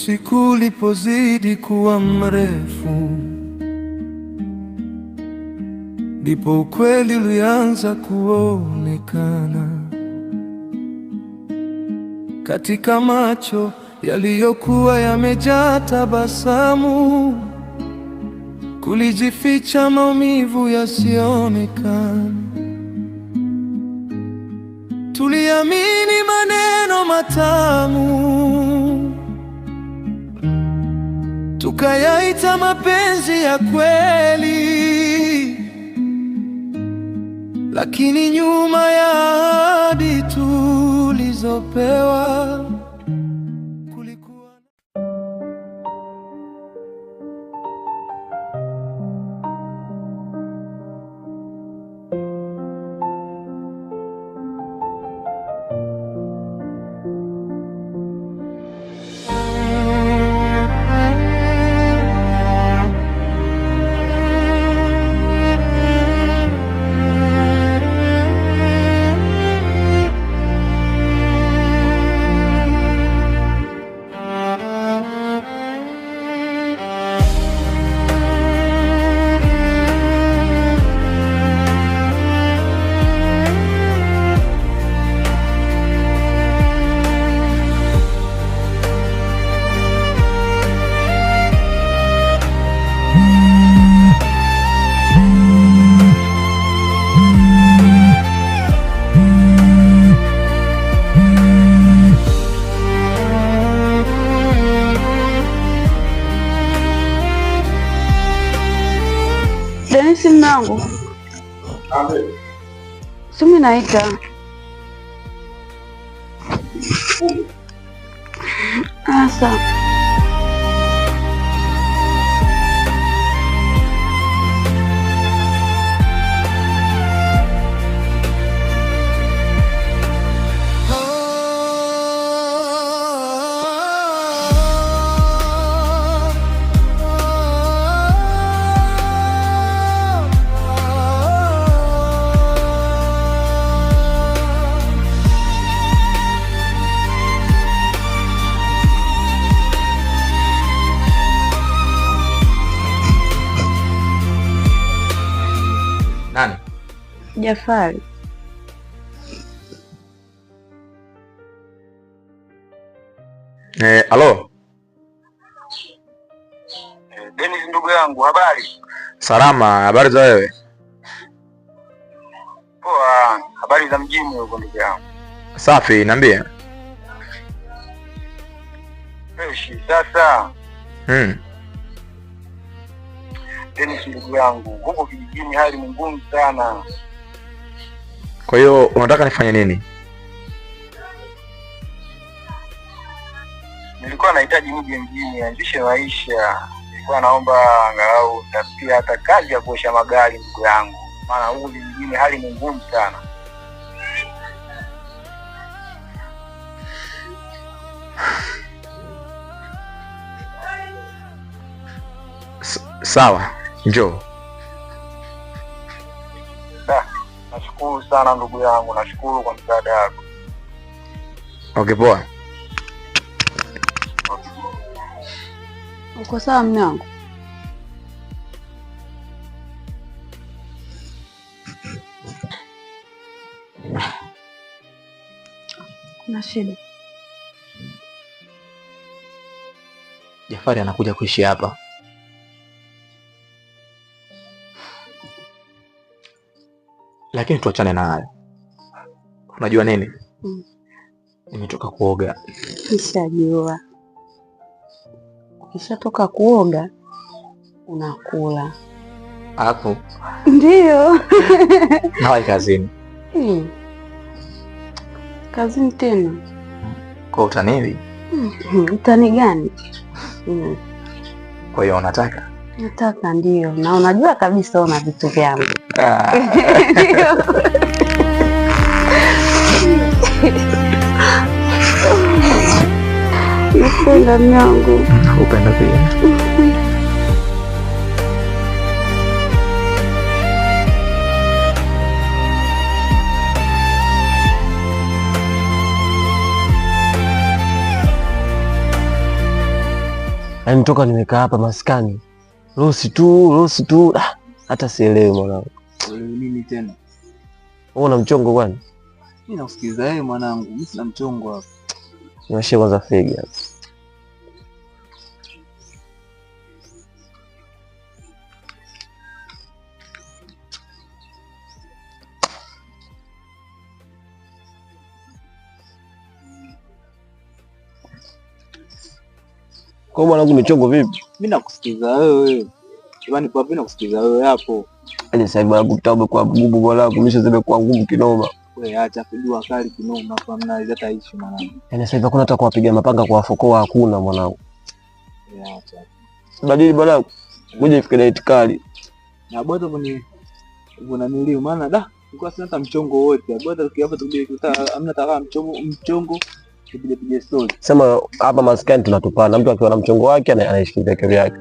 Usiku ulipozidi kuwa mrefu, ndipo ukweli ulianza kuonekana. Katika macho yaliyokuwa yamejaa tabasamu, kulijificha maumivu yasiyoonekana. Tuliamini maneno matamu, tukayaita mapenzi ya kweli, lakini nyuma ya ahadi tulizopewa kulikuwa Denisi mnangu. Sumi naita. Asa. Nani? Jafari. Alo. Dennis ndugu yangu, habari? Salama, habari za wewe? Poa, habari za mjini huko ndugu yangu? Safi, niambie. Freshi, sasa. Dennis ndugu yangu, huko kijijini hali ni ngumu sana. Kwa hiyo unataka nifanye nini? Nilikuwa nahitaji nije mjini nianzishe maisha. Nilikuwa naomba angalau tafikia hata kazi ya kuosha magari ndugu yangu. Maana huko kijijini hali ni ngumu sana. Sawa, njoo. Nashukuru sana ndugu yangu, nashukuru kwa msaada wako. Okay, poa. Uko sawa mnangu? Kuna shida? Jafari anakuja kuishi hapa. Lakini tuachane na hayo. Unajua nini? Nimetoka kuoga. Nishajua. Ukishatoka kuoga unakula. Hapo. Ndio. Nawahi kazini. Kazini tena? Kwa utaniwi? Utani gani? Kwa hiyo unataka? Nataka, ndio. Na unajua kabisa una vitu vyangu. Napenda mwanangu. Upenda pia. Yaani toka nimekaa hapa maskani. Rosi tu. Hata sielewi mwanangu. Nini tena? Wewe una mchongo kwani? Mimi nakusikiliza wewe mwanangu. Mimi sina mchongo hapa. Niwashie kwanza fegi hapa. Kwa mwanangu michongo vipi? Mimi nakusikiliza wewe. Jamani kwa vipi nakusikiliza wewe hapo? Yaani sasa hivi mwanangu kwa bubu mwanangu misho zimekuwa ngumu kinoma. Wewe acha kujua kali kinoma kwa mna hata issue mwanangu. Yaani sasa hivi hakuna hata kuwapiga mapanga kwa wafokoa hakuna mwanangu. Acha. Badili mwanangu. Ngoja ifike date kali. Na bado kuna nilio maana nilikuwa sina hata mchongo wote. Bado hapa amna taka mchongo tupige story. Sema hapa maskani tunatupana. Mtu akiwa na mchongo wake anaishikilia kile yake.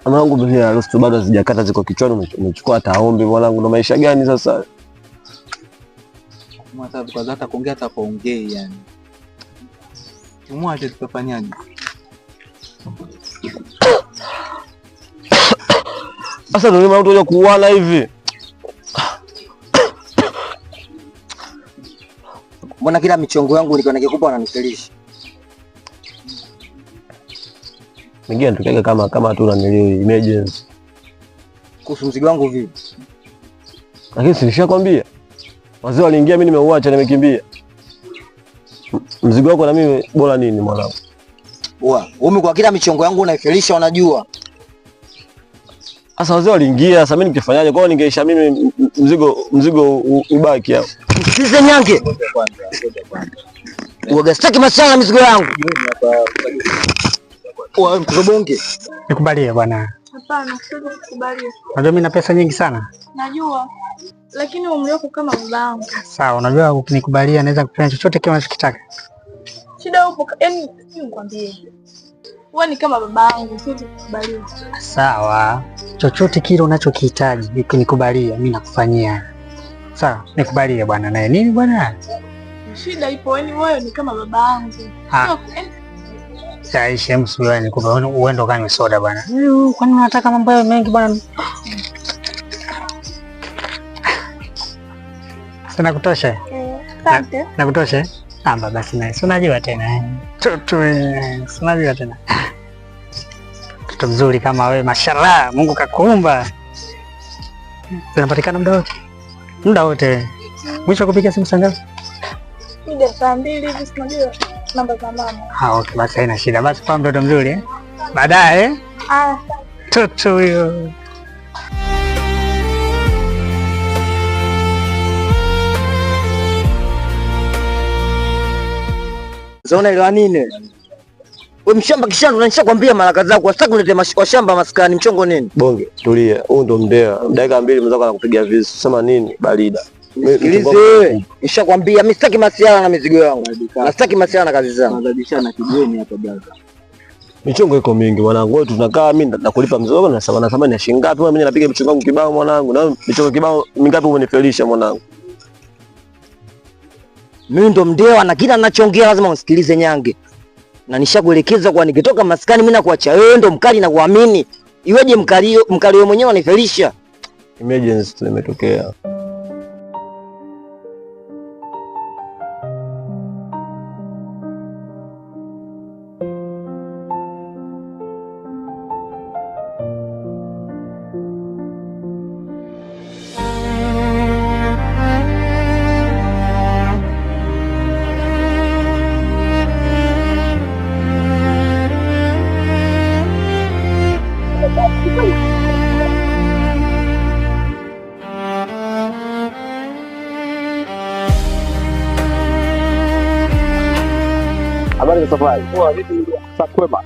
Mwanangu mimi harusi bado hazijakata ziko kichwani umechukua hata ombi mwanangu ndo maisha gani sasa? Mwanangu kwa hata kuongea hata kuongea yani. Tumwache tukafanyaje? Sasa ndio mtu anakuja kuuana hivi. Mbona kila michongo yangu nilikuwa nikikupa wananifelisha? Mingine tukega kama tu na nilio emergency. Kuhusu mzigo wangu vipi? Lakini silishakwambia. Wazee waliingia mimi nimeuacha nimekimbia. Mzigo wako na mimi bora nini mwanangu? Wewe kwa kila michongo yangu unaifelisha unajua. Sasa wazee waliingia, sasa mimi ningefanyaje? Kwa hiyo ningeisha mimi mzigo ubaki hapo. Sisi nyange. Uoga sitaki masuala mizigo yangu. Wewe mkubonge. Nikubalie bwana. Hapana, siwezi kukubalia. Unajua mimi na pesa nyingi sana. Najua. Lakini umri wako kama babangu. Sawa, unajua ukinikubalia naweza kufanya chochote kile unachotaka. Shida upo, yaani nikwambie. Wewe ni kama babangu, siwezi kukubalia. Sawa. Chochote kile unachokihitaji ukinikubalia mimi nakufanyia. Sawa, nikubalie bwana naye. Nini bwana? Shida ipo, yaani wewe ni kama babangu. Saisha msuani nikupa uendo kanywe soda bwana. Kwani unataka mambo hayo mengi bwana? Sana kutosha? Asante. Nakutosha? Amba basi naye. Unajua tena. Unajua tena. Mtoto mzuri kama wewe, mashallah, Mungu kakuumba. Zinapatikana muda wote. Mwisho kupiga simu saa ngapi? Mida saa 2 hivi, sinajua namba za mama. Okay, basi haina shida. Basi kwa mtoto mzuri baadaye. Mtoto huyo. Zaona ile nini? Wewe mshamba kishando unanishakwambia mara kadhaa kwa sasa kulete mashamba maskani mchongo nini? Bonge, tulia. Huyu ndo mdea. Dakika 2 mzako anakupigia visu. Sema nini? Barida. Sikilize. Nishakwambia mimi sitaki masiala na mizigo yangu. Na sitaki masiala na kazi zangu. Tunabadilishana kijeni hapa brother. Michongo iko mingi mwanangu. Wewe tunakaa mimi nakulipa mzigo na sababu na thamani ya shilingi ngapi? Mimi napiga michongo yangu kibao mwanangu. Na michongo kibao mingapi umenifelisha mwanangu? Mimi ndo mdewa na kila ninachoongea lazima usikilize nyange. Na nishakuelekeza kwa nikitoka maskani mimi nakuacha wewe ndo mkali na kuamini. Iweje mkali wewe mwenyewe unifelisha? Emergency imetokea. Habari za safari? Poa, vipi? Safi kwema.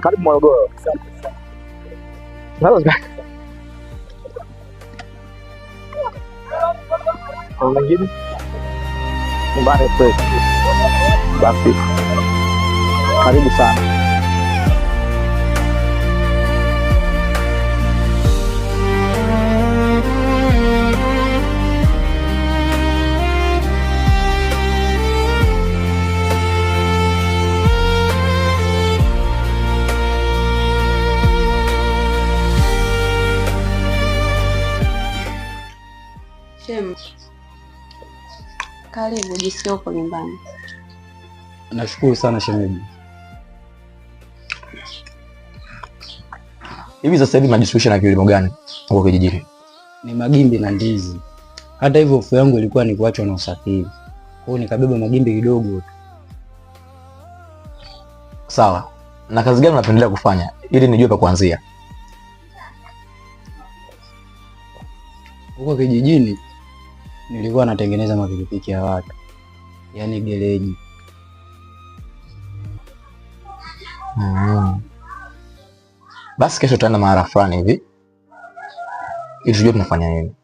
Karibu Morogoro. Kwa wengine? Mbare fresh. Basi. Karibu sana. Karibu, jisikie uko nyumbani. Nashukuru sana shemeji. Hivi sasa hivi mnajishughulisha na kilimo gani huko kijijini? Ni magimbi na ndizi. Hata hivyo hofu yangu ilikuwa ni kuachwa na usafiri. Kwa hiyo nikabeba magimbi kidogo tu. Sawa. Na kazi gani unapendelea kufanya ili nijue pa kuanzia? Huko kijijini nilikuwa natengeneza mapikipiki ya watu, yaani gereji. Basi kesho tutaenda mahali fulani hivi ili tujue tunafanya nini.